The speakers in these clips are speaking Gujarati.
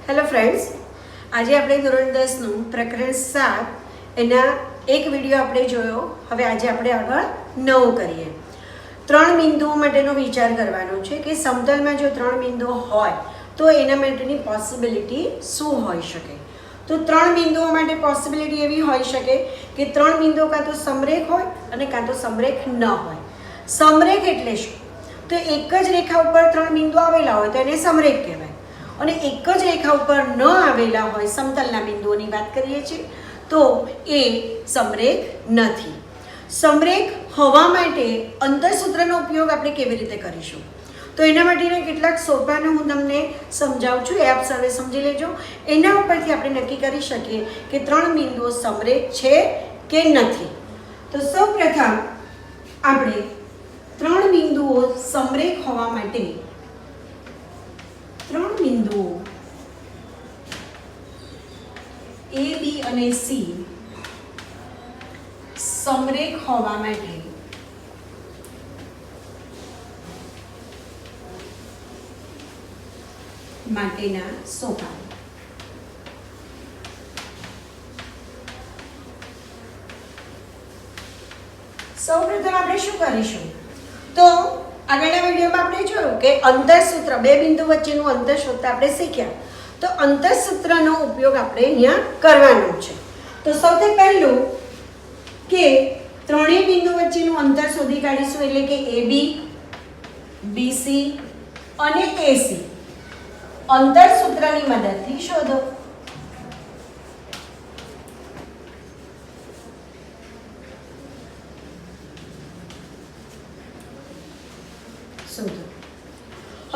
હેલો ફ્રેન્ડ્સ, આજે આપણે ધોરણ 10નું પ્રકરણ 7 એના એક વિડીયો આપણે જોયો. હવે આજે આપણે આગળ 9 કરીએ. 3 બિંદુઓ માટેનો વિચાર કરવાનો છે કે સમતલમાં જો 3 બિંદુઓ હોય તો એના માટેની પોસિબિલિટી શું હોઈ શકે. તો 3 બિંદુઓ માટે પોસિબિલિટી એવી હોઈ શકે કે 3 બિંદુઓ કાં તો સમરેખ હોય અને કાં તો સમરેખ ન હોય. સમરેખ એટલે શું? તો એક જ રેખા ઉપર 3 બિંદુઓ આવેલા હોય તો એને સમરેખ કહેવાય. અને એક જ રેખા ઉપર ન આવેલા હોય, સમતલના બિંદુઓની વાત કરીએ છીએ, તો એ સમરેખ નથી. સમરેખ હોવા માટે અંતરસૂત્રનો ઉપયોગ આપણે કેવી રીતે કરીશું? તો એના માટેના કેટલાક સોપાનો હું તમને સમજાવું છું, એ આપ સર્વે સમજી લેજો. એના ઉપરથી આપણે નક્કી કરી શકીએ કે 3 બિંદુઓ સમરેખ છે કે નથી. તો સૌપ્રથમ આપણે 3 બિંદુઓ સમરેખ હોવા માટે 3 બિંદુઓ A, B અને C સમરેખ હોવા માટે માટેના સોપાન. સૌપ્રથમ આપણે શું કરીશું? તો આગળના વિડીયોમાં આપણે જોયું કે અંતરસૂત્ર, બે બિંદુ વચ્ચેનું અંતરસૂત્ર આપણે શીખ્યા. તો અંતરસૂત્રનો ઉપયોગ આપણે અહીંયા કરવાનો છે. તો સૌથી પહેલું કે ત્રણેય બિંદુ વચ્ચેનું અંતર શોધી કાઢીશું, એટલે કે AB, BC અને AC અંતરસૂત્રની મદદથી શોધો.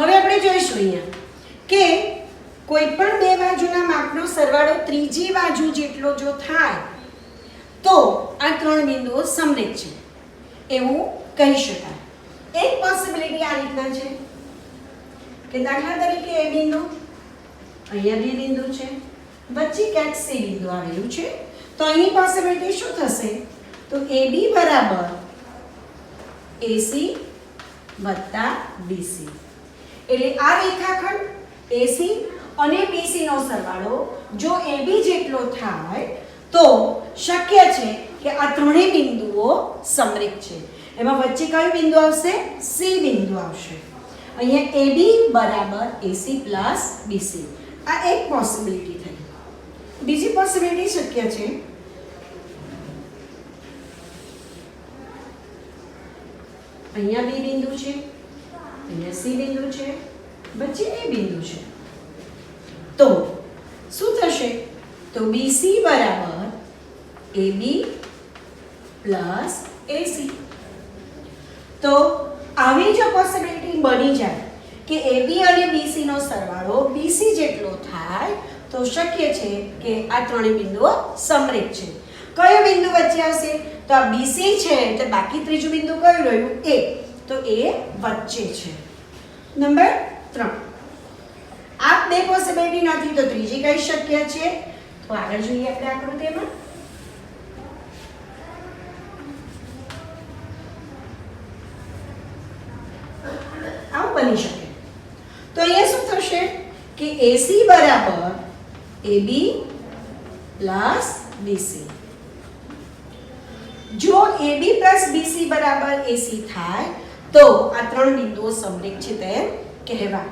હવે આપણે જોઈશું અહીંયા કે કોઈ પણ બે બાજુના માપનો સરવાળો ત્રીજી બાજુ જેટલો જો થાય તો આ 3 બિંદુઓ સમરેખ છે એવું કહી શકાય. એક પોસિબિલિટી આ રીતના છે કે દાખલા તરીકે A બિંદુ, અહીંયા B બિંદુ છે, વચ્ચે ક્યાંક C બિંદુ આવેલું છે. તો અહીંની પોસિબિલિટી શું થશે? તો AB બરાબર AC વત્તા BC, એટલે આ રેખાખંડ AC અને BC નો સરવાળો જો AB જેટલો થાય તો શક્ય છે કે આ ત્રણેય બિંદુઓ સમરેખ છે. એમાં વચ્ચે કયું બિંદુ આવશે? C બિંદુ આવશે. અહીંયા AB બરાબર AC પ્લસ BC, આ એક પોસિબિલિટી થઈ. બીજી પોસિબિલિટી શક્ય છે અહીંયા B બિંદુ છે, અહીંયા C બિંદુ છે, વચ્ચે A બિંદુ છે. તો શું થશે? તો BC બરાબર AB પ્લસ AC. તો આવી જો પોસિબિલિટી બની જાય કે AB અને BC નો સરવાળો BC જેટલો થાય તો શક્ય છે કે આ ત્રણેય બિંદુઓ સમરેખ છે. કયો બિંદુ વચ્ચે હશે? તો આ BC છે, તો બાકી ત્રીજું બિંદુ કયું રહ્યું? A. તો A વચ્ચે છે. નંબર 3. આ બે પોસિબિલિટી નથી તો ત્રીજી કઈ શક્ય છે? તો આગળ જોઈએ આપણે આકૃતિમાં. આવું બની શકે. તો અહીંયા શું થશે કે AC બરાબર AB પ્લસ BC. જો AB પ્લસ BC બરાબર AC થાય તો આ 3 બિંદુઓ સમરેખ છે તેમ કહેવાય.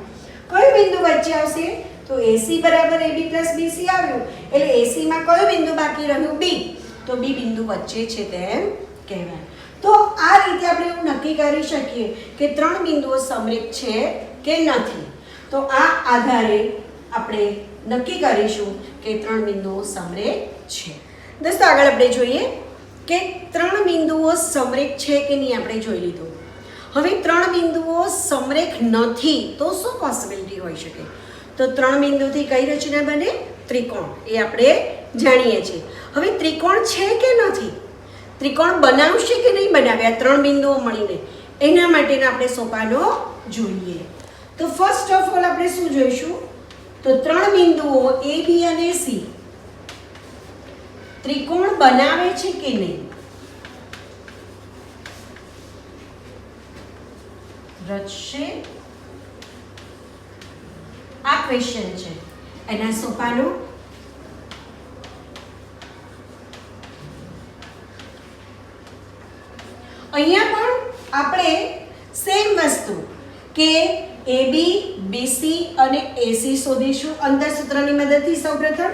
કયું બિંદુ વચ્ચે આવશે? તો AC બરાબર AB પ્લસ BC આવ્યું એટલે AC માં કયું બિંદુ બાકી રહ્યું? B. તો B બિંદુ વચ્ચે છે તેમ કહેવાય. તો આ રીતે આપણે એવું નક્કી કરી શકીએ કે 3 બિંદુઓ સમરેખ છે કે નથી. તો આ આધારે આપણે નક્કી કરીશું કે 3 બિંદુઓ સમરેખ છે. દોસ્તો આગળ આપણે જોઈએ કે 3 બિંદુઓ સમરેખ છે કે નહીં આપણે જોઈ લીધું. હવે 3 બિંદુઓ સમરેખ નથી તો શું પોસિબિલિટી હોઈ શકે? તો 3 બિંદુથી કઈ રચના બને? ત્રિકોણ. એ આપણે જાણીએ છીએ. હવે ત્રિકોણ છે કે નથી? ત્રિકોણ બનાવશે કે નહીં બનાવે આ 3 બિંદુઓ મળીને? એના માટેના આપણે સોપાનો જોઈએ. તો ફર્સ્ટ ઓફ ઓલ આપણે શું જોઈશું? તો 3 બિંદુઓ A, B અને C ત્રિકોણ બનાવે છે કે નહીં? રચશે? આ ક્વેશ્ચન છે એના સોપાનો. અહીંયા પણ આપણે સેમ વસ્તુ કે AB, BC અને AC શોધીશું અંતરસૂત્રની મદદથી. સૌપ્રથમ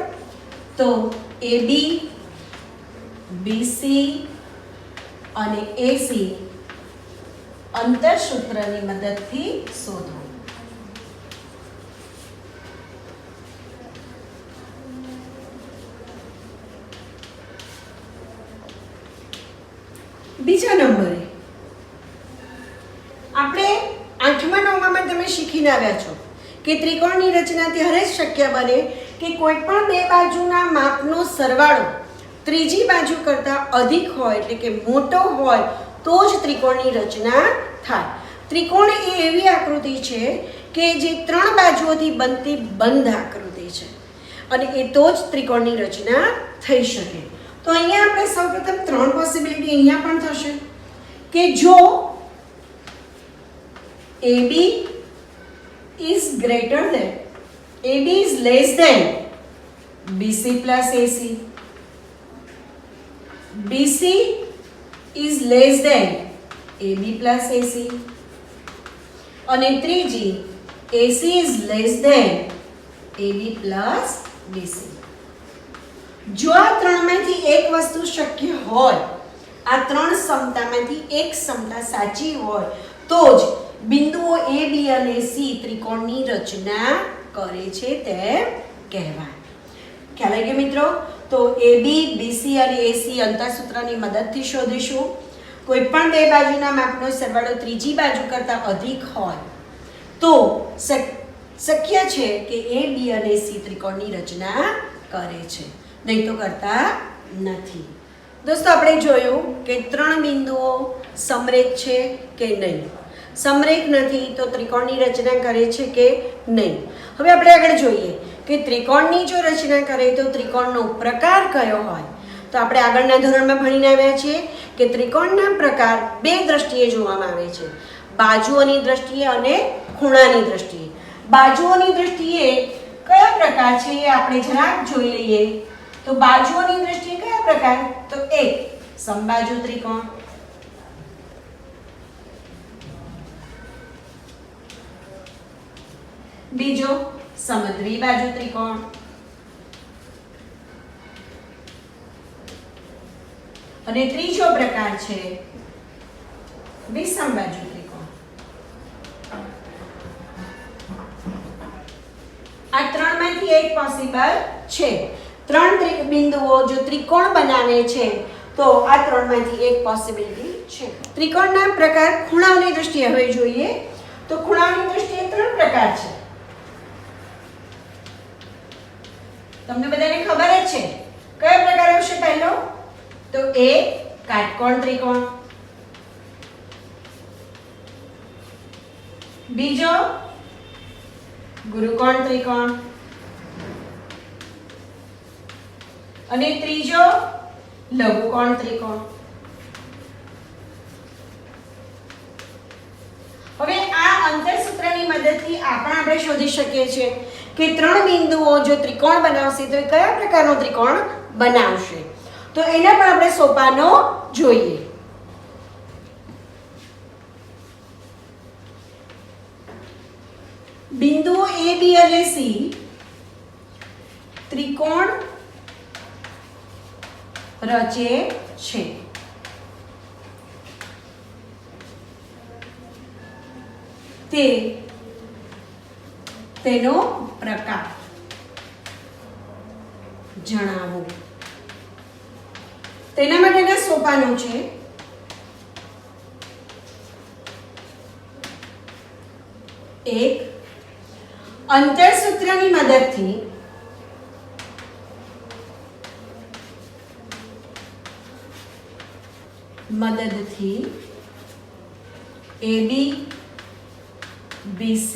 તો AB, BC અને AC અંતરસૂત્રની મદદથી શોધો. બીજા નંબરે આપણે 8મા 9માં તમે શીખીને આવ્યા છો કે ત્રિકોણની રચના ત્યારે જ શક્ય બને કે કોઈ પણ બે બાજુના માપનો સરવાળો ત્રીજી બાજુ કરતાં અધિક હોય, એટલે કે મોટો હોય, તો જ ત્રિકોણની રચના થાય. ત્રિકોણ એ એવી આકૃતિ છે કે જે 3 બાજુઓથી બનતી બંધ આકૃતિ છે અને એ તો જ ત્રિકોણની રચના થઈ શકે. તો અહીંયા આપણે સૌપ્રથમ 3 પોસિબિલિટી અહીંયા પણ થશે કે જો AB is greater than, AB is less than BC plus AC, BC is less than AB plus AC, અને ત્રીજી AC is less than AB plus BC. જો આ ત્રણમાંથી એક વસ્તુ શક્ય હોય, આ 3 સમતામાંથી એક સમતા સાચી હોય, તો જ બિંદુઓ A, B અને C ત્રિકોણની રચના કરે છે તેમ કહેવાય. ખ્યાલ આવી ગયો મિત્રો? તો AB, BC અને AC અંતરસૂત્રની મદદથી શોધીશું. કોઈ પણ બે બાજુના માપનો સરવાળો ત્રીજી બાજુ કરતાં અધિક હોય તો શક્ય છે કે A, B અને C ત્રિકોણની રચના કરે છે, નહીં તો કરતા નથી. દોસ્તો આપણે જોયું કે 3 બિંદુઓ સમરેખ છે કે નહીં. સમરેખ નથી તો ત્રિકોણની રચના કરે છે કે નહીં. હવે આપણે આગળ જોઈએ કે ત્રિકોણની જો રચના કરે તો ત્રિકોણનો પ્રકાર કયો હોય. તો આપણે આગળના ધોરણમાં ભણીને આવ્યા છીએ કે ત્રિકોણના પ્રકાર 2 દ્રષ્ટિએ જોવામાં આવે છે, બાજુઓની દ્રષ્ટિએ અને ખૂણાની દ્રષ્ટિએ. બાજુઓની દ્રષ્ટિએ કયો પ્રકાર છે એ આપણે જરાક જોઈ લઈએ. તો બાજુઓની દ્રષ્ટિએ કયા પ્રકાર? તો એક સમબાજુ ત્રિકોણ, બીજો સમદ્વિબાજુ ત્રિકોણ, અને ત્રીજો પ્રકાર છે વિષમબાજુ ત્રિકોણ. આ ત્રણમાંથી એક પોસિબલ છે. 3 બિંદુઓ જો ત્રિકોણ બનાવે છે તો આ ત્રણમાંથી એક પોસિબિલિટી છે. ત્રિકોણના પ્રકાર ખૂણાઓની દ્રષ્ટિએ હવે જોઈએ તો ખૂણાઓની દ્રષ્ટિએ 3 પ્રકાર છે. તમને બધાને ખબર જ છે કયો પ્રકાર આવશે પહેલો? તો A કાટકોણ ત્રિકોણ, બીજો ગુરુકોણ ત્રિકોણ અને ત્રીજો લઘુકોણ ત્રિકોણ. હવે આ અંતરસૂત્રની મદદથી આપણે શોધી શકીએ છીએ કે 3 બિંદુઓ જો ત્રિકોણ બનાવશે તો એ કયા પ્રકારનો ત્રિકોણ બનાવશે. તો એના પણ આપણે સોપાનો જોઈએ. બિંદુઓ A, B અને C ત્રિકોણ રચે છે. તેનો પ્રકાર જણાવો. તેના માટેના સોપાનો છે એક અંતરસૂત્રની મદદથી AB, BC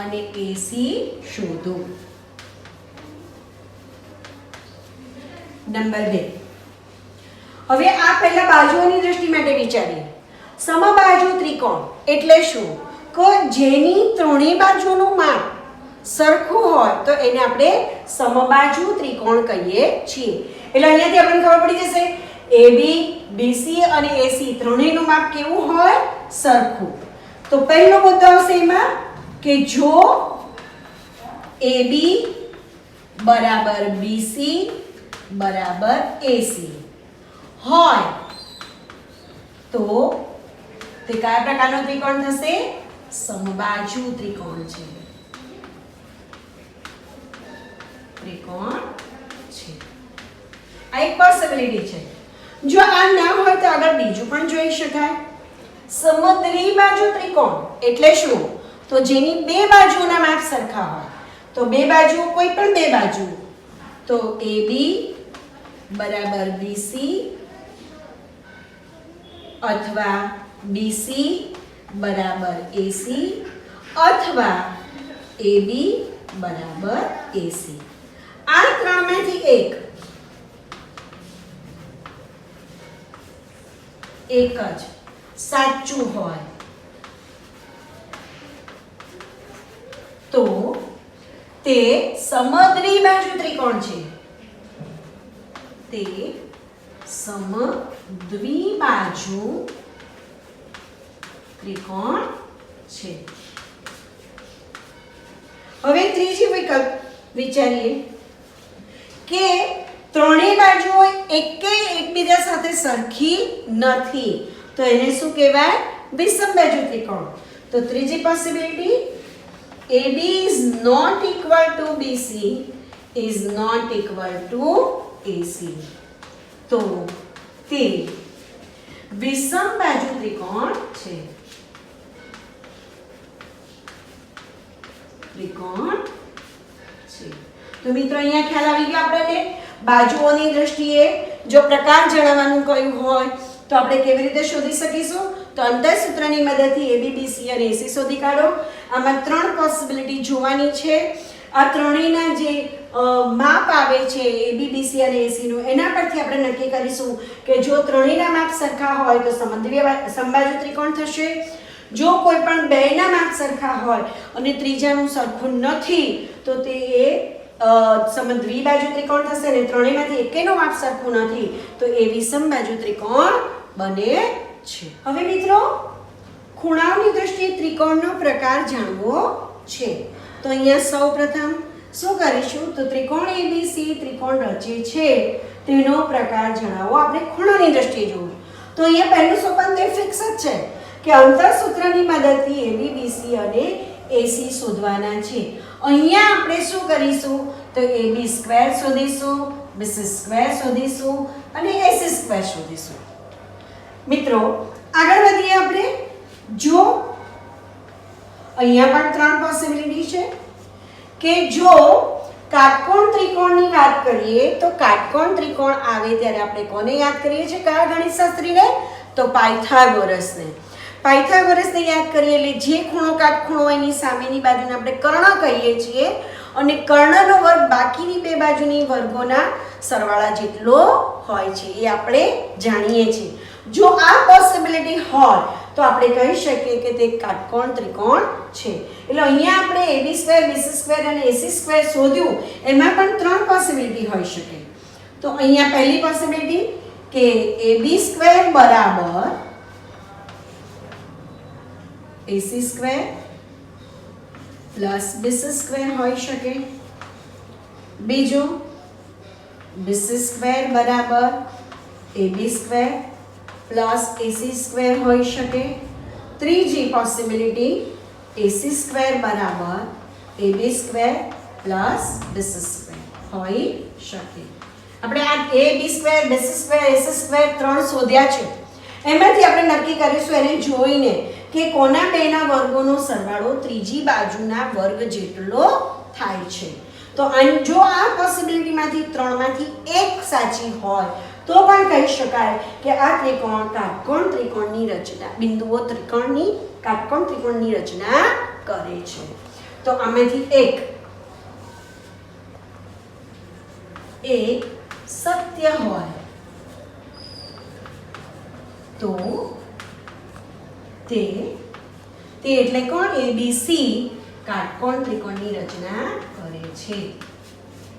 અને AC શોધો. નંબર 2. હવે આ પહેલા બાજુઓની દ્રષ્ટિ માટે વિચારીએ. સમબાજુ ત્રિકોણ એટલે શું? કે જેની ત્રણેય બાજુનું માપ સરખું હોય તો એને આપણે સમબાજુ ત્રિકોણ કહીએ છીએ. એટલે અહીંયાથી આપણને ખબર પડી જશે AB, BC અને AC ત્રણેયનું માપ કેવું હોય? સરખું. તો પહેલો મુદ્દો આવશે એમાં કે જો AB બરાબર BC બરાબર AC હોય તો તે કયા પ્રકારનો ત્રિકોણ થશે? સમબાજુ ત્રિકોણ છે. ત્રિકોણ છે. આ એક પોસિબિલિટી છે. જો આ ના હોય તો આગળ બીજું પણ જોઈ શકાય. સમદ્વિબાજુ ત્રિકોણ એટલે શું? તો જેની બે બાજુના માપ સરખા હોય. તો બે બાજુ કોઈ પણ બે બાજુ તો AB બરાબર BC અથવા BC બરાબર AC અથવા AB બરાબર AC. આ ત્રણમાંથી એક જ સાચું હોય તો તે સમદ્વિબાજુ ત્રિકોણ છે. તે સમદ્વિબાજુ ત્રિકોણ છે. હવે ત્રીજી વિકલ્પ વિચારીએ કે ત્રણેય બાજુઓ એકબીજા સાથે સરખી નથી તો એને શું કહેવાય? વિષમબાજુ ત્રિકોણ. તો ત્રીજી possibility AB is not equal to BC is not equal to AC. તો તે વિષમબાજુ ત્રિકોણ છે. ત્રિકોણ છે. તો મિત્રો અહીંયા ખ્યાલ આવી ગયો આપણને બાજુઓની દ્રષ્ટિએ જો પ્રકાર જણાવવાનું કહ્યું હોય તો આપણે કેવી રીતે શોધી શકીશું? તો અંતર સૂત્રની મદદથી AB, BC અને AC શોધી કાઢો. આમાં ત્રણ પોસિબિલિટી જોવાની છે. આ ત્રણેયના જે માપ આવે છે AB, BC અને AC નું એના પરથી આપણે નક્કી કરીશું કે જો ત્રણેયના માપ સરખા હોય તો સમબાજુ ત્રિકોણ થશે. જો કોઈ પણ બેના માપ સરખા હોય અને ત્રીજાનું સરખું નથી તો તે સમદ્વિબાજુ ત્રિકોણ થશે અને ત્રણેયમાંથી એકેયનું માપ સરખું નથી તો એ વિષમબાજુ ત્રિકોણ બને છે. હવે મિત્રો ખૂણાઓની દ્રષ્ટિએ ત્રિકોણનો પ્રકાર જાણવો છે. તો અહીંયા સૌપ્રથમ શું કરીશું? તો ત્રિકોણ ABC ત્રિકોણ રચે છે તેનો પ્રકાર જણાવો. આપણે ખૂણાની દ્રષ્ટિએ જોવું તો અહીંયા પહેલું સોપાન તો ફિક્સ જ છે કે અંતર સૂત્રની મદદથી AB, BC અને AC શોધવાના છે. અહીંયા આપણે શું કરીશું? તો AB સ્ક્વેર શોધીશું, BC સ્ક્વેર શોધીશું અને AC સ્ક્વેર શોધીશું. મિત્રો આગળ વધીએ આપણે. જો અહીંયા પણ ત્રણ પોસિબિલિટી છે કે જો કાટકોણ ત્રિકોણની વાત કરીએ તો કાટકોણ ત્રિકોણ આવે ત્યારે આપણે કોને યાદ કરીએ છીએ? કયા ગણિતશાસ્ત્રીને? તો પાયથાગોરસને. પાયથાગોરસને યાદ કરીએ એટલે જે ખૂણો કાટખૂણો એની સામેની બાજુને આપણે કર્ણ કહીએ છીએ અને કર્ણનો વર્ગ બાકીની બે બાજુની વર્ગોના સરવાળા જેટલો હોય છે એ આપણે જાણીએ છીએ. જો આ પોસિબિલિટી હોય તો આપણે કહી શકીએ કે તે કાટકોણ ત્રિકોણ છે. એટલે અહીંયા આપણે AB સ્ક્વેર, BC સ્ક્વેર અને AC સ્ક્વેર શોધ્યું એમાં પણ ત્રણ પોસિબિલિટી હોઈ શકે. તો અહીંયા પહેલી પોસિબિલિટી કે AB સ્ક્વેર બરાબર AC square plus BC square હોઈ શકે. બીજું BC સ્ક્વેર બરાબર AB square plus AC square હોઈ શકે. ત્રીજી પોસિબિલિટી AC સ્ક્વેર બરાબર AB square plus BC square હોઈ શકે. આપણે આ AB square, BC square, AC square ત્રણ શોધ્યા છે. એમાંથી આપણે નક્કી કરીશું એને જોઈને કે કોના બેના વર્ગોનો સરવાળો ત્રીજી બાજુના વર્ગ જેટલો થાય છે. તો જો આ પોસિબિલિટીમાંથી ત્રણમાંથી એક સાચી હોય તો પણ કહી શકાય કે આ ત્રિકોણ કાટકોણ ત્રિકોણની રચના બિંદુઓ ત્રિકોણની કાટકોણ ત્રિકોણની રચના કરે છે. તો આમાંથી એક સત્ય હોય તો તે એટલે કોણ? ABC કાટકોણ ત્રિકોણની રચના કરે છે.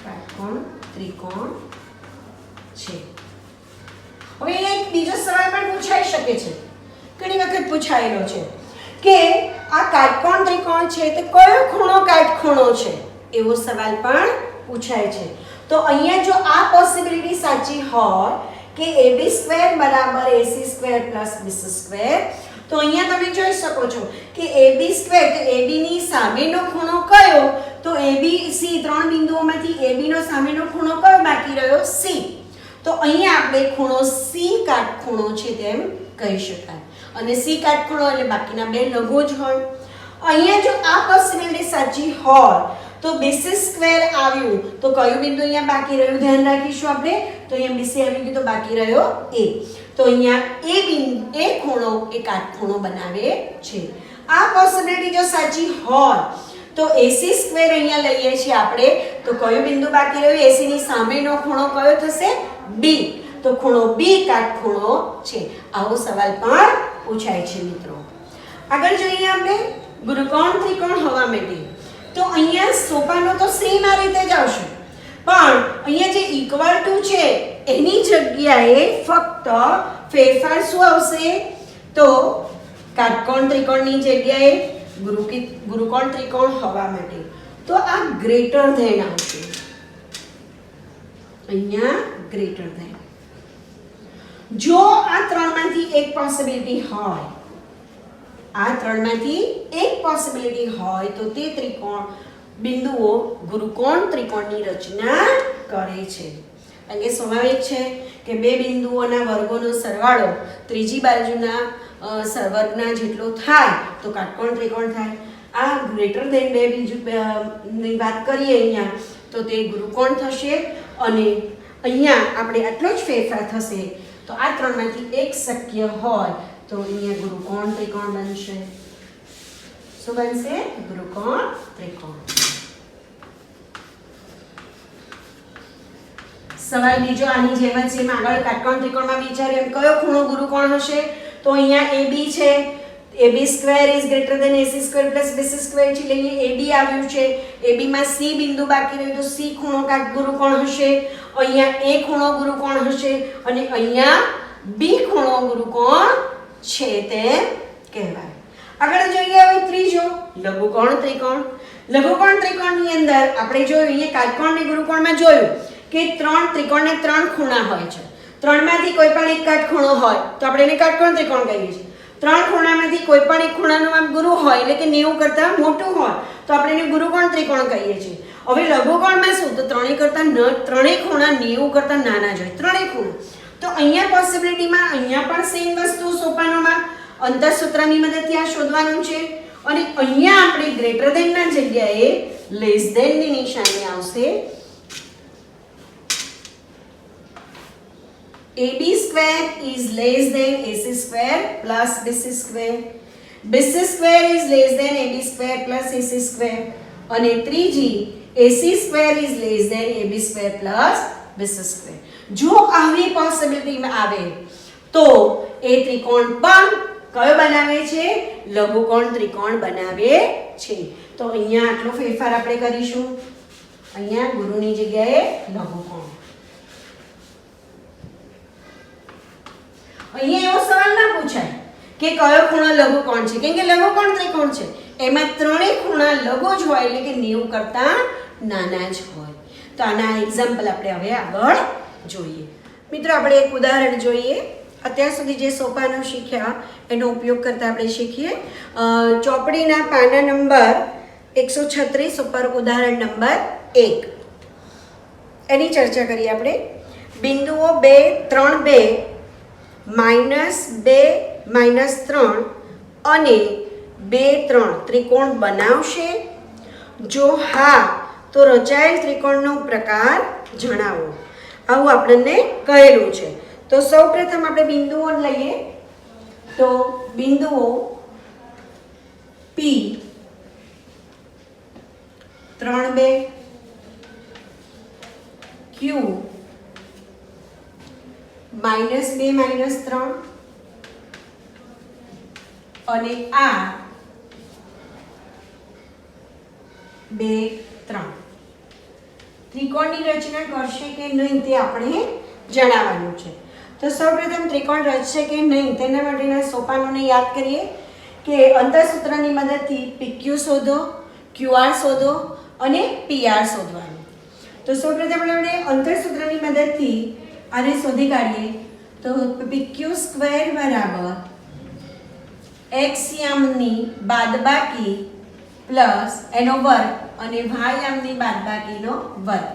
કાટકોણ ત્રિકોણ છે. હવે એક બીજો સવાલ પણ પૂછાઈ શકે છે, ઘણી વખત પૂછાયેલો છે કે આ કાટકોણ ત્રિકોણ છે તો કયો ખૂણો કાટખૂણો છે, એવો સવાલ પણ પૂછાય છે. તો અહીંયા જો આ પોસિબિલિટી સાચી હોય કે AB² બરાબર AC² પ્લસ BC², તો અહીંયા તમે જોઈ શકો છો કે AB² તો AB ની સામેનો ખૂણો કયો, તો ABC ત્રણ બિંદુઓમાંથી AB નો સામેનો ખૂણો કયો બાકી રહ્યો, C. તો અહીંયા આપણે ખૂણો C કાટખૂણો છે તેમ કહી શકાય. અને C કાટખૂણો એટલે બાકીના બે લઘુ જ હોય. અહીંયા જો આ પોસિબિલિટી સાચી હોય તો BC² આવ્યું તો કયું બિંદુ અહીંયા બાકી રહ્યું ધ્યાન રાખીશું આપણે, તો અહીંયા BC આવી ગયું તો બાકી રહ્યો A. તો અહીંયા એ ખૂણો એ કાટખૂણો બનાવે છે. આ પોસિબિલિટી જો સાચી હોય તો AC² અહીંયા લઈએ છીએ આપણે, તો કયું બિંદુ બાકી રહ્યું, AC ની સામેનો ખૂણો કયો થશે, B. તો ખૂણો B કાટખૂણો છે. આવો સવાલ પણ પૂછાય છે મિત્રો. આગળ જોઈએ આપણે ગુરુકોણ ત્રિકોણ હોવા માટે. તો અહીંયા સોપાનો તો સેમ આ રીતે જ આવશે, પણ અહીંયા જે ઇક્વલ ટુ છે એની જગ્યાએ ફક્ત ફેરફાર શું આવશે, તો કાટકોણ ત્રિકોણની જગ્યાએ ગુરુકોણ ત્રિકોણ હોવા માટે તો આ ગ્રેટર ધેન આવશે. અહીંયા ગ્રેટર ધેન. જો આ ત્રણમાંથી એક પોસિબિલિટી હોય, આ ત્રણમાંથી એક પોસિબિલિટી હોય તો તે ત્રિકોણ બિંદુઓ ગુરુકોણ ત્રિકોણની રચના કરે છે. એટલે સ્વાભાવિક છે કે બે બિંદુઓના વર્ગોનો સરવાળો ત્રીજી બાજુના વર્ગના જેટલો થાય તો કાટકોણ ત્રિકોણ થાય. આ ગ્રેટર ધેન બે ની વાત કરીએ અહીંયા તો તે ગુરુકોણ થશે, અને અહીંયા આપણે આટલો જ ફેરફાર થશે. તો આ ત્રણમાંથી એક શક્ય હોય તો અહીંયા ગુરુકોણ ત્રિકોણ બનશે. શું બનશે, ગુરુકોણ ત્રિકોણ. સવાલ બીજો આની જેમ જ જેમ આગળ કાટકોણ ત્રિકોણમાં વિચાર્યું એમ કયો ખૂણો ગુરુકોણ હશે, તો અહીંયા AB છે, AB² is greater than AC² plus BC² છે એટલે અહીંયા AB આવ્યું છે. AB માં C બિંદુ બાકી રહ્યું તો C ખૂણો ગુરુકોણ હશે, અહીંયા A ખૂણો ગુરુકોણ હશે, અને અહીંયા B ખૂણો ગુરુકોણ છે તેમ કહેવાય. આગળ જોઈએ હવે ત્રીજો લઘુકોણ ત્રિકોણ. લઘુકોણ ત્રિકોણની અંદર આપણે જોયું અહીંયા કાટકોણ અને ગુરુકોણમાં જોયું કે ત્રણ ત્રિકોણને ત્રણ ખૂણા હોય છે. ત્રણમાંથી કોઈ પણ એક કાટખૂણો હોય તો આપણે એને કાટકોણ ત્રિકોણ કહીએ છીએ. ત્રણ ખૂણામાંથી કોઈ પણ એક ખૂણાનું માપ ગુરુ હોય એટલે કે 90 કરતાં મોટું હોય તો આપણે એને ગુરુકોણ ત્રિકોણ કહીએ છીએ. હવે લઘુકોણમાં શું, તો ત્રણેય ખૂણા 90 કરતાં નાના જ હોય, ત્રણેય ખૂણા. તો અહીંયા પોસિબિલિટીમાં અહીંયા પણ સેમ વસ્તુ સોપાનોમાં અંતરસૂત્રની મદદથી આ શોધવાનું છે, અને અહીંયા આપણે ગ્રેટર ધેન ના જગ્યાએ લેસ ધેન ની નિશાની આવશે. AB² is less than AC² plus BC². BC² is less than AB² plus AC². અને ત્રીજી AC² is less than AB² plus BC². જો આવી પોસિબિલિટી આવે તો એ ત્રિકોણ પણ કયો બનાવે છે, લઘુકોણ ત્રિકોણ બનાવે છે. તો અહીંયા આટલો ફેરફાર આપણે કરીશું, અહીંયા ગુરુની જગ્યાએ લઘુકોણ. અહીંયા એવો સવાલ ના પૂછાય કે કયો ખૂણો લઘુકોણ છે, કેમ કે લઘુકોણ ત્રિકોણ છે એમાં ત્રણેય ખૂણા લઘુ જ હોય એટલે કે 90 કરતાં નાના જ હોય. તો આના એક્ઝામ્પલ આપણે હવે આગળ જોઈએ. મિત્રો આપણે એક ઉદાહરણ જોઈએ. અત્યાર સુધી જે સોપાનો શીખ્યા એનો ઉપયોગ કરતા આપણે શીખીએ. ચોપડીના પાના નંબર 136 ઉપર ઉદાહરણ નંબર 1 એની ચર્ચા કરીએ આપણે. બિંદુઓ 2, 3, 2 -2 -3 અને 2, 3 ત્રિકોણ બનાવશે? જો હા તો રચાયેલ ત્રિકોણનો પ્રકાર જણાવો. આવું આપણને કહેલું છે. તો સૌપ્રથમ આપણે બિંદુઓ લઈએ. તો બિંદુઓ P 3, 2, Q -2 -3 અને R 2 3 ત્રિકોણની રચના કરશે કે નહીં તે આપણે જણાવવાનું છે. તો સૌપ્રથમ ત્રિકોણ રચશે કે નહીં તેના માટેના સોપાનોને યાદ કરીએ કે અંતરસૂત્રની મદદથી PQ શોધો, QR શોધો અને PR શોધવાનું. તો સૌપ્રથમ આપણે અંતરસૂત્રની મદદથી આને શોધી કાઢીએ. તો PQ સ્ક્વેર બરાબર x યામની બાદબાકી પ્લસ એનો વર્ગ અને y યામની બાદબાકીનો વર્ગ.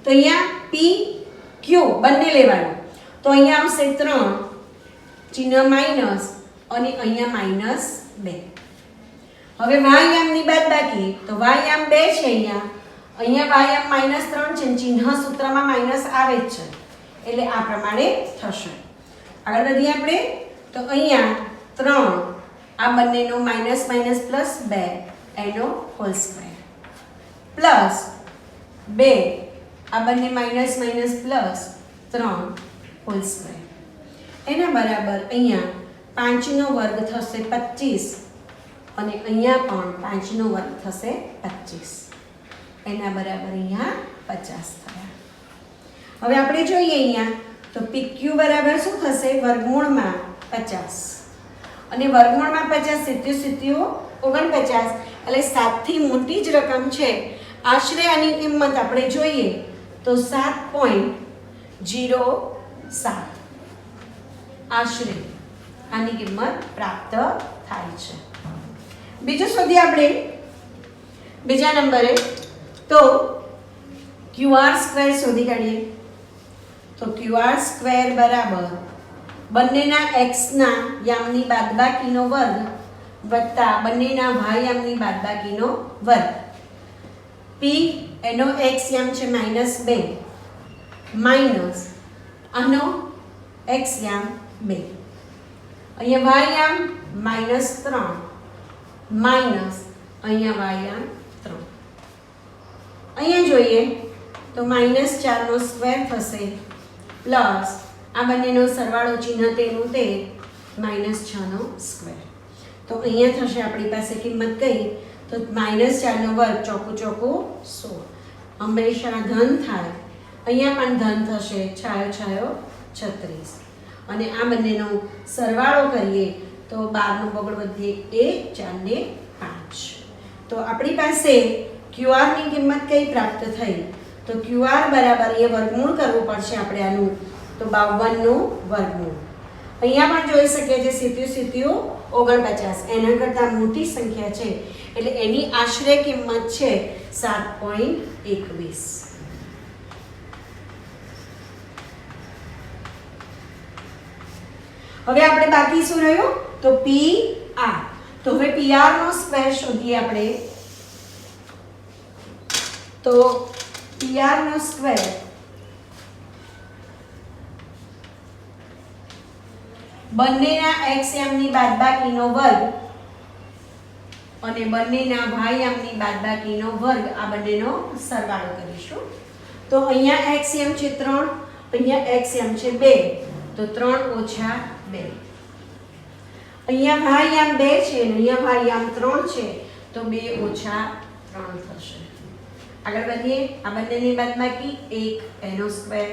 તો અહીંયા PQ બંને લેવાનું. તો અહીંયા આવશે 3 ચિહ્ન માઈનસ અને અહીંયા -2. હવે y યામની બાદબાકી તો y યામ 2 છે અહીંયા y યામ -3 છે ચિહ્ન સૂત્રમાં માઈનસ આવે જ છે એટલે આ પ્રમાણે થશે. આગળ વધીએ આપણે. તો અહીંયા 3 આ બંનેનો માઈનસ માઈનસ પ્લસ 2 એનો હોલ સ્ક્વેર પ્લસ 2 આ બંને minus minus plus 3 whole square એના બરાબર અહીંયા 5 નો વર્ગ થશે 25 અને અહીંયા પણ 5 નો વર્ગ થશે 25 એના બરાબર અહીંયા 50 થયા. હવે આપણે જોઈએ અહીંયા તો PQ બરાબર શું થશે વર્ગમૂળમાં 50 અને વર્ગમૂળમાં 50 સિત્યું સિત્યું 49 એટલે 7 થી મોટી જ રકમ છે. આશરે આની કિંમત આપણે જોઈએ તો 7.07 આશરે આની કિંમત પ્રાપ્ત થાય છે. બીજું શોધીએ આપણે બીજા નંબરે. તો QR સ્ક્વેર શોધી કાઢીએ. તો QR સ્ક્વેર બરાબર બંનેના x ના યામની બાદબાકીનો વર્ગ વત્તા બંનેના y યામની બાદબાકીનો વર્ગ. p એનો x યામ છે -2 માઈનસ આનો x યામ 2. અહીંયા y યામ -3 માઈનસ અહીંયા y યામ 3. અહીંયા જોઈએ તો -4 નો સ્ક્વેર થશે પ્લસ આ બંનેનો સરવાળો ચિહ્ન તેનું તે -6 નો સ્ક્વેર. તો અહીંયા થશે આપણી પાસે કિંમત કઈ તો -4 નો વર્ગ ચોકું ચોકું 16. હંમેશા ધન થાય. અહીંયા પણ ધન થશે છાયો છાયો 36 અને આ બંનેનો સરવાળો કરીએ તો 12 નો બગડ વધીએ 1 4 ને 5. તો આપણી પાસે QR ની કિંમત કઈ પ્રાપ્ત થઈ તો QR બરાબર એ વર્ગમૂળ કરવું પડશે આપણે આનું તો 52 નું વર્ગમૂળ. અહીંયા પણ જોઈ શકીએ છીએ સિત્યું સિત્યું 49 એના કરતાં મોટી સંખ્યા છે એટલે એની આશરે કિંમત છે 7.21. હવે આપણે બાકી શું રહ્યું તો PR. તો હવે PR નો સ્ક્વેર શોધીએ આપણે. તો PR નો સ્ક્વેર બંનેના x યામની બાદબાકીનો વર્ગ અને બંનેના y યામની બાદબાકીનો વર્ગ આ બંનેનો સરવાળો કરીશું. તો અહીંયા x યામ છે 3 અહીંયા x યામ છે 2 તો 3 ઓછા 2. અહીંયા y યામ 2 છે અને અહીંયા y યામ 3 છે તો 2 ઓછા 3 થશે. આગળ વધીએ. આ બંનેની બાદબાકી 1 એનો સ્ક્વેર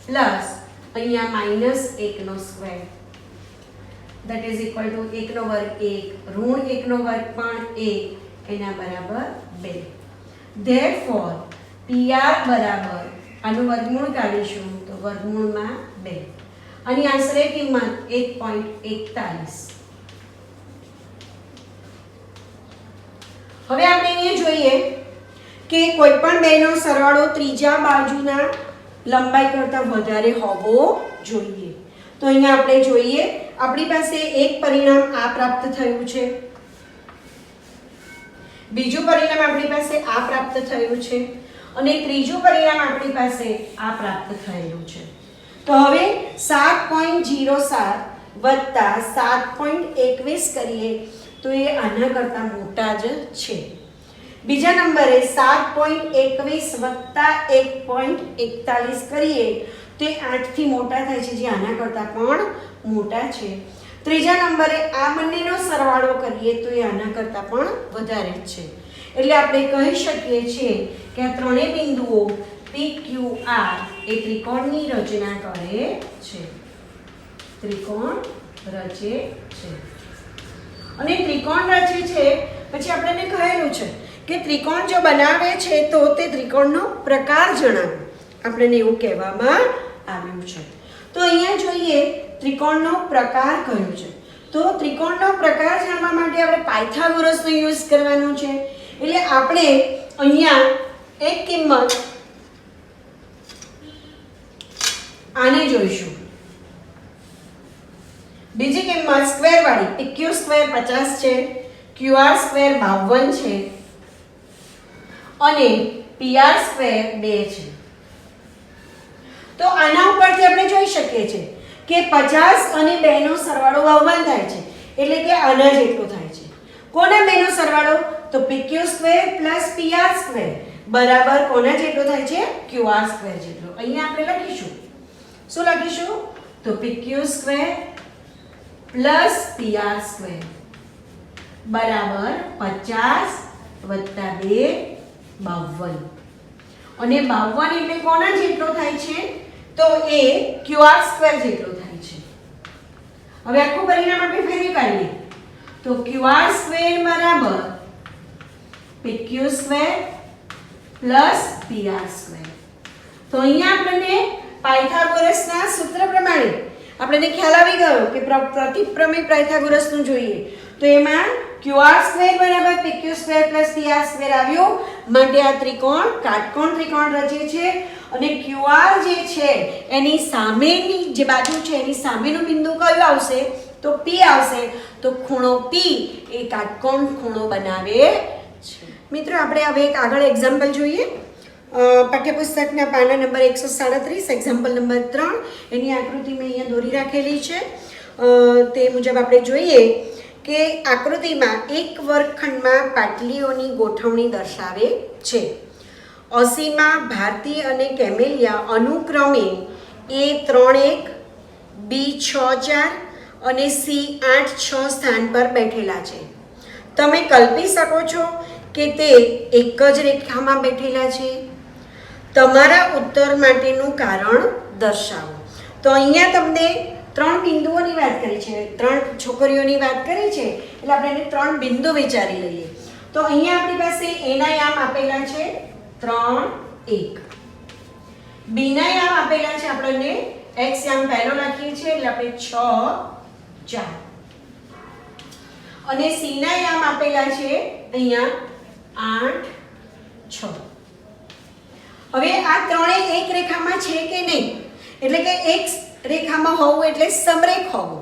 પ્લસ અહીંયા -1 નો square that is equal to 1 નો વર્ગ 1 ઋણ 1 નો વર્ગ પણ 1 એના બરાબર 2. therefore PR બરાબર આનું વર્ગમૂળ કાઢીશું તો વર્ગમૂળમાં 2 અને આશરે કિંમત 1.41. હવે આપણે અહીંયા જોઈએ કે કોઈ પણ બેનો સરવાળો ત્રીજા બાજુના લંબાઈ કરતાં વધારે હોવો જોઈએ. તો અહીંયા આપણે જોઈએ આપણી પાસે એક પરિણામ આ પ્રાપ્ત થયું છે, બીજું પરિણામ આપણી પાસે આ પ્રાપ્ત થયું છે અને ત્રીજું પરિણામ આપણી પાસે આ પ્રાપ્ત થયેલું છે. તો હવે 7.07 વત્તા 7.21 કરીએ તો એ આના કરતાં મોટા જ છે. બીજા નંબરે 7.21 વત્તા 1.41 કરીએ તે 8 થી મોટા થાય છે જે આના કરતાં પણ મોટા છે. ત્રીજા નંબરે આ બંનેનો સરવાળો કરીએ તો એ આના કરતાં પણ વધારે જ છે એટલે આપણે કહી શકીએ છીએ કે આ ત્રણેય બિંદુઓ PQR એ ત્રિકોણની રચના કરે છે. ત્રિકોણ રચે છે. અને ત્રિકોણ રચે છે પછી આપણને કહેલું છે કે ત્રિકોણ જો બનાવે છે તો તે ત્રિકોણનો પ્રકાર જણાવે. આપણને એવું કહેવામાં આવ્યું છે. તો અહીંયા જોઈએ ત્રિકોણનો પ્રકાર કયો છે. તો ત્રિકોણનો પ્રકાર જાણવા માટે આપણે પાયથાગોરસનો યુઝ કરવાનો છે. એટલે આપણે અહીંયા એક કિંમત આને જોઈશું, બીજી કિંમત સ્ક્વેર વાળી PQ સ્ક્વેર 50 છે, QR સ્ક્વેર 52 છે અને PR સ્ક્વેર 2 છે. તો આના ઉપરથી આપણે જોઈ શકીએ છીએ કે 50 અને 2 નો સરવાળો 52 થાય છે. એટલે કે આના જેટલો થાય છે. કોના બેનો સરવાળો? તો PQ square plus PR square બરાબર કોના જેટલો થાય છે? QR સ્ક્વેર જેટલો. અહીંયા આપણે લખીશું. શું લખીશું? તો PQ square plus PR square બરાબર 50 વત્તા 2 52. અને 52 એટલે કોના જેટલો થાય છે? તો એ QR સ્ક્વેર જેટલો થાય છે. હવે આખું પરિણામ આપણે ફેરવી કાઢીએ. તો QR સ્ક્વેર બરાબર PQ square plus PR square. તો અહીંયા આપણને પાયથાગોરસના સૂત્ર પ્રમાણે આપણને ખ્યાલ આવી ગયો કે પ્રતિપ્રમેય પાયથાગોરસનું જોઈએ તો એમાં QR સ્ક્વેર બરાબર PQ square plus PR square આવ્યો. માટે આ ત્રિકોણ કાટકોણ ત્રિકોણ રચે છે. અને QR જે છે એની સામેની જે બાજુ છે એની સામેનું બિંદુ કયું આવશે? તો P આવશે. તો ખૂણો P એ કાટકોણ ખૂણો બનાવે છે. મિત્રો આપણે હવે એક આગળ એક્ઝામ્પલ જોઈએ. પાઠ્યપુસ્તકના પાના નંબર 137 એક્ઝામ્પલ નંબર 3 એની આકૃતિ મેં અહીંયા દોરી રાખેલી છે. તે મુજબ આપણે જોઈએ કે આકૃતિમાં એક વર્ગખંડમાં પાટલીઓની ગોઠવણી દર્શાવે છે. અસીમા, ભારતી અને કેમેલિયા અનુક્રમે A31, B64 અને C86 સ્થાન પર બેઠેલા છે. તમે કલ્પી શકો છો કે તે એક જ રેખામાં બેઠેલા છે. તમારા ઉત્તર માટેનું કારણ દર્શાવો. તો અહીંયા તમને 3 બિંદુઓની વાત કરી છે, 3 છોકરીઓની વાત કરી છે એટલે આપણે એને 3 બિંદુ વિચારી લઈએ. તો અહીંયા આપણી પાસે A ના યામ આપેલા છે 3 1, B ના યામ આપેલા છે આપણને x યામ પહેલો લખીએ છીએ એટલે આપણે 6 4 અને C ના યામ આપેલા છે અહીંયા 8 6. હવે આ ત્રણેય એક રેખામાં છે કે નહીં? એટલે કે એક રેખામાં હોવું એટલે સમરેખ હોવું.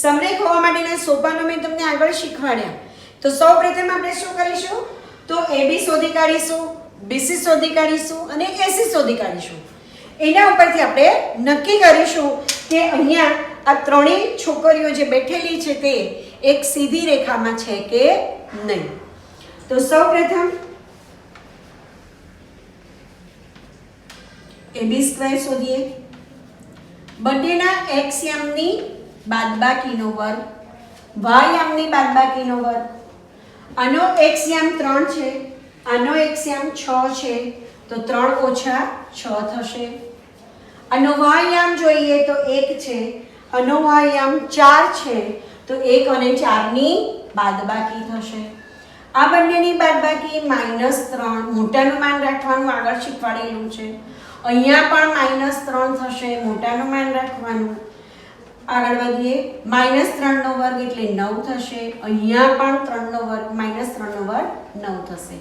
સમરેખ હોવા માટેના સોપાનો મેં તમને આગળ શીખવાડ્યા. તો સૌપ્રથમ આપણે શું કરીશું? તો AB શોધી કાઢીશું, BC શોધી કાઢીશું અને AC શોધી કાઢીશું. એના ઉપરથી આપણે નક્કી કરીશું કે અહીંયા આ ત્રણેય છોકરીઓ જે બેઠેલી છે તે એક સીધી રેખામાં છે કે નહીં. તો સૌપ્રથમ AB સ્ક્વેર શોધીએ. બંનેના x યામની બાદબાકીનો વર્ગ, y યામની બાદબાકીનો વર્ગ. આનો x યામ 3 છે, આનો x યામ 6 છે તો 3 ઓછા 6 થશે. આનો y યામ જોઈએ તો 1 છે, આનો y યામ 4 છે તો 1 અને 4 ની બાદબાકી થશે. આ બંનેની બાદબાકી -3, મોટાનું માન રાખવાનું આગળ શીખવાડેલું છે. અહીંયા પણ -3 થશે, મોટાનું માન રાખવાનું. આગળ વધીએ, -3 નો વર્ગ એટલે 9 થશે. અહીંયા પણ 3 નો વર્ગ -3 નો વર્ગ 9 થશે.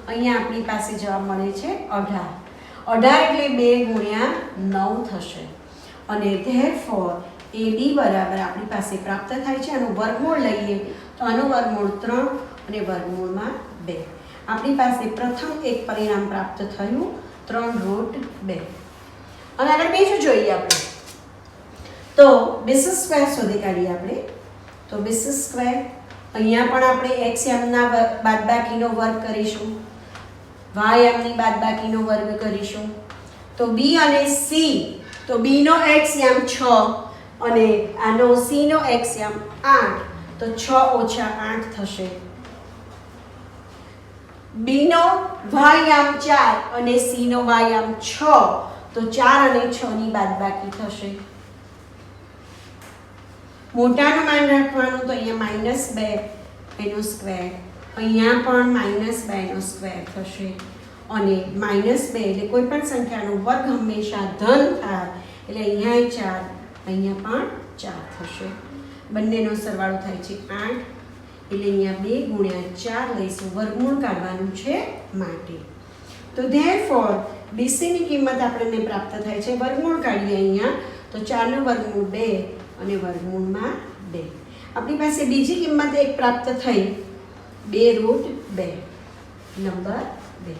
અહીંયા આપણી પાસે જવાબ મળે છે 18. 18 એટલે 2 ગુણ્યા 9 થશે. અને therefore AB બરાબર આપણી પાસે પ્રાપ્ત થાય છે. આનું વર્ગમૂળ લઈએ તો આનું વર્ગમૂળ 3 અને વર્ગમૂળમાં 2. આપણી પાસે પ્રથમ એક પરિણામ પ્રાપ્ત થયું 3√2. અને આગળ બીજું જોઈએ આપણે. તો BC સ્ક્વેર શોધી કાઢીએ આપણે. તો BC સ્ક્વેર અહીંયા પણ આપણે x યામના બાદબાકીનો વર્ગ કરીશું, y યામની બાદબાકીનો વર્ગ કરીશું. તો B અને C, તો B નો x યામ 6 અને આનો C નો x યામ 8 તો 6 ઓછા 8 થશે. બી નો y આમ 4 અને સી નો y આમ 6, તો 4 અને 6 ની બાદબાકી થશે. મોટાનું માન રાખવાનું, તો અહીંયા -2 એનો સ્ક્વેર, અહીંયા પણ -2 નો સ્ક્વેર થશે. અને -2 એટલે કોઈ પણ સંખ્યાનો વર્ગ હંમેશા ધન થાય, એટલે અહીંયા 4, અહીંયા પણ 4 થશે. બંનેનો સરવાળો થાય છે 8, એટલે અહીંયા 2 ગુણ્યા 4 લઈશું, વર્ગમૂળ કાઢવાનું છે માટે. તો ધેરફોર BC ની કિંમત આપણને પ્રાપ્ત થાય છે. વર્ગમૂળ કાઢીએ અહીંયા, તો 4 નું વર્ગમૂળ 2 અને વર્ગમૂળમાં 2. આપણી પાસે બીજી કિંમત એક પ્રાપ્ત થઈ, 2√2, નંબર 2.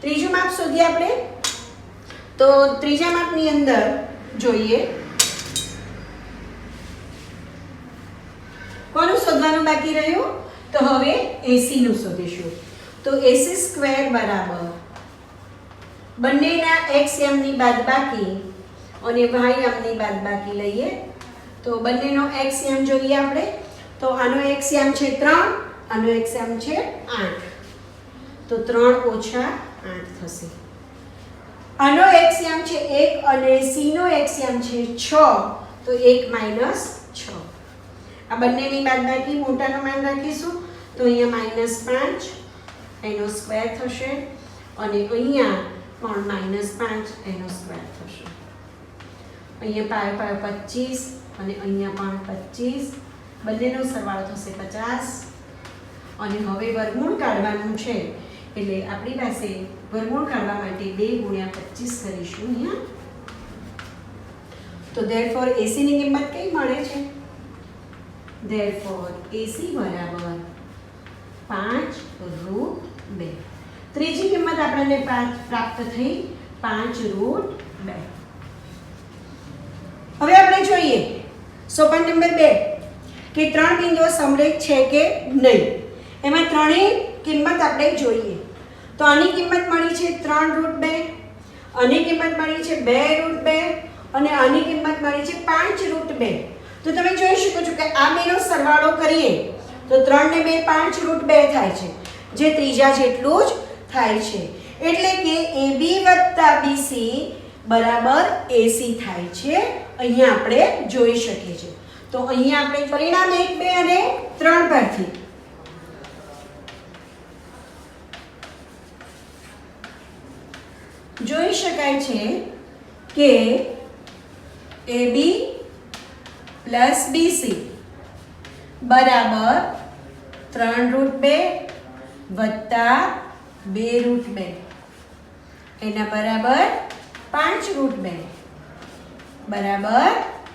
ત્રીજું માપ શોધીએ આપણે. તો ત્રીજા માપની અંદર જોઈએ કોનું શોધવાનું બાકી રહ્યું, તો હવે AC નું શોધીશું. તો AC² બરાબર બંનેના XM ની બાદબાકી અને YM ની બાદબાકી લઈએ. તો બંનેનો XM જોઈએ આપણે. તો આનો XM છે 3, આનો XM છે 8, તો 3 - 8 થશે. આનો XM છે 1 અને C નો XM છે 6, તો 1 - 6. આ બંનેની બાદબાકી મોટાનો માન રાખીશું, તો અહીંયા -5 એનો સ્ક્વેર થશે અને અહીંયા પણ -5 એનો સ્ક્વેર થશે. અહીંયા 25 અને અહીંયા પણ 25, બંનેનો સરવાળો થશે 50. અને હવે વર્ગમૂળ કાઢવાનું છે, એટલે આપણી પાસે વર્ગમૂળ કાઢવા માટે 2 ગુણ્યા 25 કરીશું અહીંયા. તો ધેરફોર AC ની કિંમત કઈ મળે છે? ધેરફોર AC બરાબર 5√2. ત્રીજી કિંમત આપણને પ્રાપ્ત થઈ 5√2. હવે આપણે જોઈએ સોપાન નંબર 2 કે 3 બિંદુઓ સમરેખ છે કે નહીં. એમાં ત્રણેય કિંમત આપણે જોઈએ. તો આની કિંમત મળી છે 3√2, આની કિંમત મળી છે 2√2 અને આની કિંમત મળી છે 5√2. તો તમે જોઈ શકો છો કે આ બેનો સરવાળો કરીએ તો 3 ને 2 5√2 થાય છે, જે ત્રીજા જેટલું જ થાય છે. એટલે કે AB + BC બરાબર AC થાય છે. અહીંયા આપણે જોઈ શકીએ છીએ. તો અહીંયા આપણે પરિણામ 1, 2 અને 3 પરથી જોઈ શકાય છે કે AB + BC બરાબર 3√2 + 2√2 એના બરાબર 5√2 બરાબર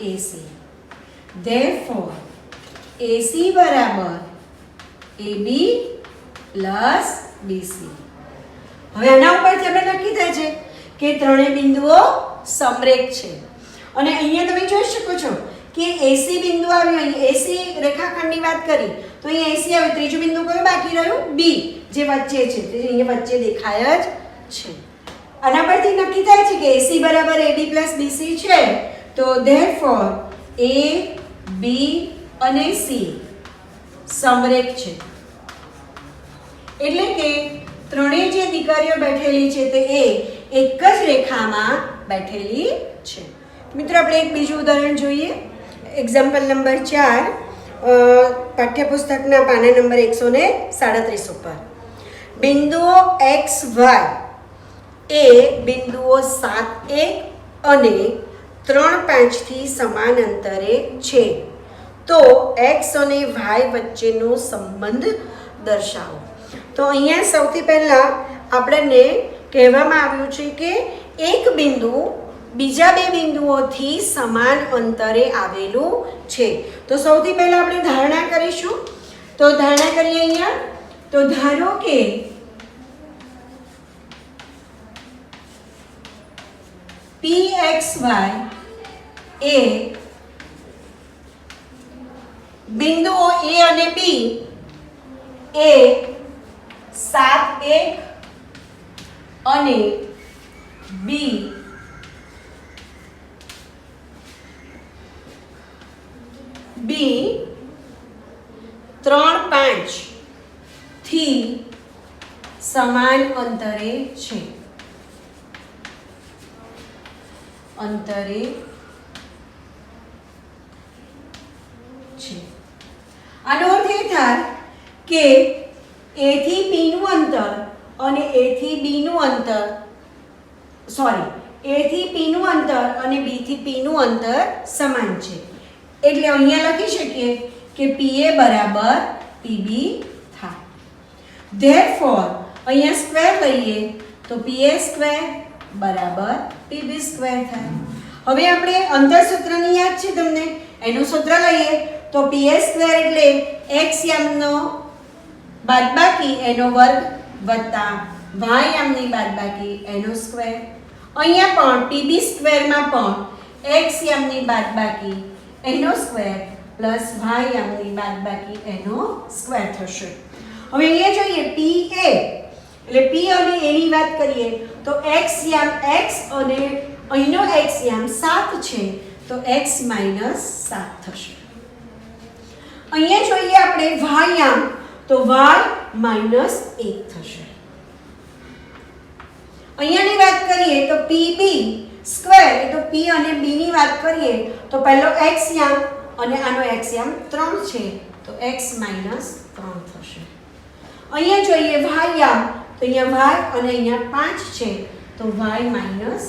AC. Therefore AC બરાબર AB + BC. હવે આના ઉપરથી આપણે નક્કી થાય છે કે ત્રણેય બિંદુઓ સમરેખ છે. અને અહીંયા તમે જોઈ શકો છો કે AC બિંદુ આવ્યું, અહીં AC રેખાખંડની વાત કરી તો અહીં AC આવ્યું. ત્રીજું બિંદુ કયું બાકી રહ્યું? B, જે વચ્ચે છે, તે અહીંયા વચ્ચે દેખાય જ છે. આના પરથી નક્કી થાય છે કે AC બરાબર AB + BC છે. તો therefore A, B અને C સમરેખ છે. એટલે કે ત્રણેય જે દીકરીઓ બેઠેલી છે તે એક જ રેખામાં બેઠેલી છે. મિત્રો આપણે એક બીજું ઉદાહરણ જોઈએ. એક્ઝામ્પલ નંબર 4, પાઠ્યપુસ્તકના પાના નંબર 137 ઉપર. બિંદુઓ x, y એ બિંદુઓ 7, 1 અને 3, 5 થી સમાન અંતરે છે. તો x અને y વચ્ચેનો સંબંધ દર્શાવો. તો અહીંયા સૌથી પહેલા આપણને કહેવામાં આવ્યું છે કે એક બિંદુ બીજા બે બિંદુઓથી સમાન અંતરે આવેલું છે. તો સૌથી પહેલા આપણે ધારણા કરીશું. તો ધારણા કરીએ અહીંયા. તો ધારો કે PXY એ બિંદુઓ A અને B એ 7, 1 અને B 3, 5 થી સમાન અંતરે છે. અંતરે છે. આનો અર્થ એ થાય કે A થી P નું અંતર અને A થી B નું અંતર સોરી A થી P નું અંતર અને B થી P નું અંતર સમાન છે. એટલે અહીંયા લખી શકીએ કે PA બરાબર PB થાય. Therefore અહીંયા સ્ક્વેર લઈએ તો PA સ્ક્વેર બરાબર PB સ્ક્વેર થાય. હવે આપણે અંતર સૂત્રની યાદ છે તમને, એનું સૂત્ર લઈએ તો PA સ્ક્વેર એટલે x યામનો બાદબાકી એનો વર્ગ વત્તા y યામની બાદબાકી એનો સ્ક્વેર. અહીંયા પણ PB સ્ક્વેરમાં પણ x યામની બાદબાકી એનો સ્ક્વેર પ્લસ y યામની બાદબાકી એનો સ્ક્વેર થશે. હવે અહીંયા જોઈએ PA એટલે P અને A ની વાત કરીએ તો x યામ x અને અહીંનો x યામ 7 છે તો x - 7 થશે. અહીંયા જોઈએ આપણે y યામ તો y - 1 થશે. અહીંયાની વાત કરીએ તો PB સ્ક્વેર તો P અને B ની વાત કરીએ તો પહેલો x યામ અને આનો x યામ 3 છે તો x - 3 થશે. અહીંયા જોઈએ y યામ તો અહીંયા y અને અહીંયા 5 છે તો y - 5.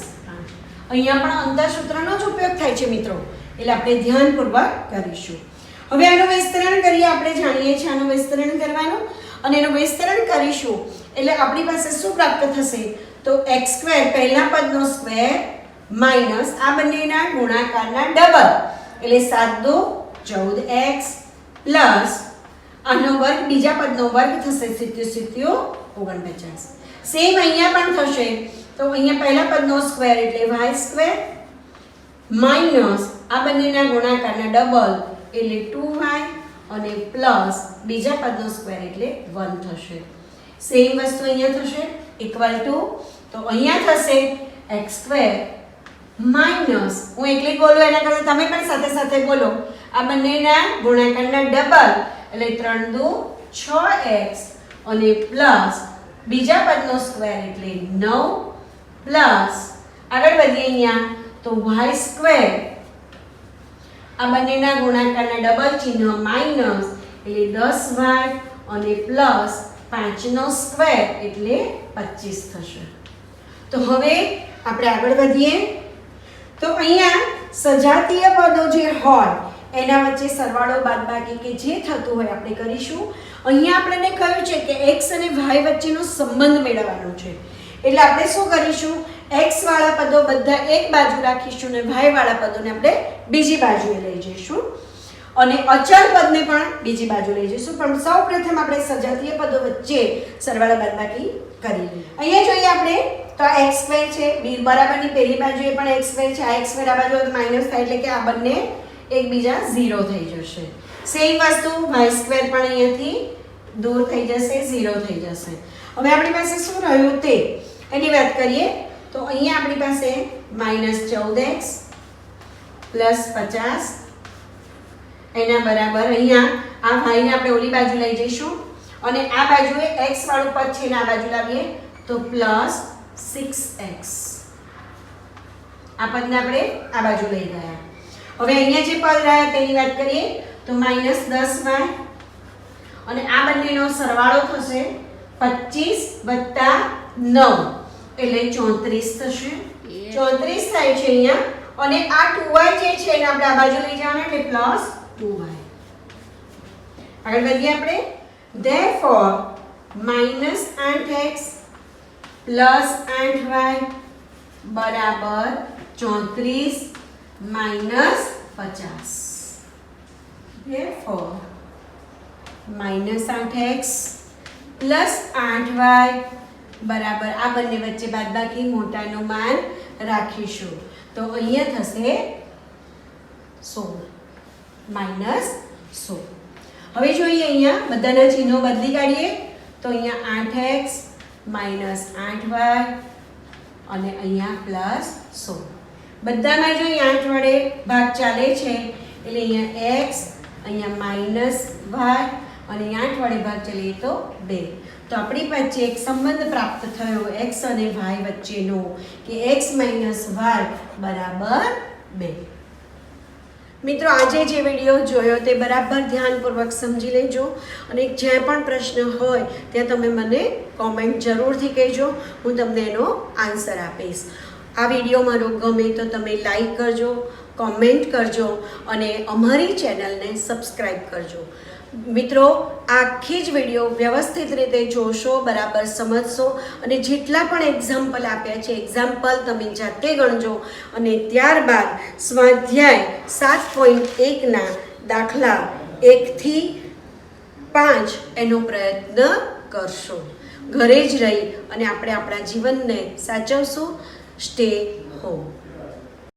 અહીંયા પણ અંતર સૂત્રનો જ ઉપયોગ થાય છે મિત્રો, એટલે આપણે ધ્યાનપૂર્વક કરીશું. હવે આનું વિસ્તરણ કરીએ. આપણે જાણીએ છીએ આનું વિસ્તરણ કરવાનું અને એનું વિસ્તરણ કરીશું એટલે આપણી પાસે શું પ્રાપ્ત થશે તો x² પહેલા પદનો સ્ક્વેર માઈનસ આ બંનેના ગુણાકારના ડબલ એટલે 7 × 2 = 14x પ્લસ આનો વર્ગ બીજા પદનો વર્ગ થશે 7 × 7 = 49. સેમ અહીંયા પણ થશે તો અહીંયા પહેલા પદનો સ્ક્વેર એટલે y² માઈનસ આ બંનેના ગુણાકારના ડબલ એટલે 2y અને પ્લસ બીજા પદનો સ્ક્વેર એટલે 1 થશે. સેમ વસ્તુ અહીંયા થશે ઇક્વલ ટુ તો અહીંયા થશે x² માઈનસ હું એકલી બોલું એના કરતાં તમે પણ સાથે સાથે બોલો આ બંનેના ગુણાકારના ડબલ એટલે 3 × 6x અને પ્લસ બીજા પદનો સ્ક્વેર એટલે 9 પ્લસ આગળ વધીએ અહીંયા તો y² આ બંનેના ગુણાકારના ડબલ ચિહ્ન માઈનસ એટલે 10y અને પ્લસ 5 નો સ્ક્વેર એટલે 25 થશે. તો હવે આપણે આગળ વધીએ તો અહીંયા સજાતીય પદો જે હોય એના વચ્ચે સરવાળો બાદબાકી કે જે થતું હોય આપણે કરીશું. અહીંયા આપણને કહ્યું છે કે x અને y વચ્ચેનો સંબંધ મેળવવાનો છે એટલે આપણે શું કરીશું x વાળા પદો બધા એક બાજુ રાખીશું અને y વાળા પદોને આપણે બીજી બાજુએ લઈ જઈશું અને અચળ પદને પણ બીજી બાજુ લઈ જઈશું. પણ સૌપ્રથમ આપણે સજાતીય પદો વચ્ચે સરવાળો બાદબાકી કરીએ. અહીંયા જોઈએ આપણે તો આ x² છે બરાબરની પહેલી બાજુએ પણ x² છે આ x² આ બાજુ માઈનસ થાય એટલે કે આ બંને એકબીજા 0 થઈ જશે. સેમ વસ્તુ y² પણ અહીંયાથી દૂર થઈ જશે 0 થઈ જશે. હવે આપણી પાસે શું રહ્યું તે એની વાત કરીએ તો અહીંયા આપણી પાસે -14x + 50 એના બરાબર અહીંયા આ y ને આપણે ઓલી બાજુ લઈ જઈશું અને આ બાજુએ x વાળું પદ છે ને આ બાજુ લાવીએ તો +6x આ પદને આપણે આ બાજુ લઈ ગયા. હવે અહીંયા જે પદ રહ્યા તેની વાત કરીએ તો -10y અને આ બંનેનો સરવાળો થશે 25 + 9 એટલે 34 થશે. 34 થાય છે અહીંયા અને આ 2y જે છે એને આપણે આ બાજુ લઈ જવાના એટલે +2y. આગળ વધીએ આપણે therefore -8x + 8y બરાબર 34 - 50. therefore -8x + 8y બરાબર આ બંને વચ્ચે બાદબાકી મોટાનું માન રાખીશું તો અહીંયા થશે 16 -16. હવે જોઈએ અહીંયા બધાના ચિહ્નો બદલી કાઢીએ તો અહીંયા 8x - 8y અને અહીંયા +16. બધામાં જો 8 વડે ભાગ ચાલે છે એટલે અહીંયા x અહીંયા -y અને 8 વડે ભાગ ચાલે તો 2 તો આપણી વચ્ચે એક સંબંધ પ્રાપ્ત થયો x અને y વચ્ચેનો કે x - y બરાબર 2. મિત્રો આજે જે વિડીયો જોયો તે બરાબર ધ્યાનપૂર્વક સમજી લેજો અને જ્યાં પણ પ્રશ્ન હોય ત્યાં તમે મને કોમેન્ટ જરૂરથી કહેજો, હું તમને એનો આન્સર આપીશ. આ વિડીયો મારો ગમે તો તમે લાઈક કરજો, કોમેન્ટ કરજો અને અમારી ચેનલને સબસ્ક્રાઈબ કરજો. મિત્રો આખી જ વિડીયો વ્યવસ્થિત રીતે જોશો, બરાબર સમજશો અને જેટલા પણ એક્ઝામ્પલ આપ્યા છે એક્ઝામ્પલ તમે જાતે ગણજો અને ત્યારબાદ સ્વાધ્યાય 7.1ના દાખલા 1 થી 5 એનો પ્રયત્ન કરશો. ઘરે જ રહી અને આપણે આપણા જીવનને સાચવશું. Stay home.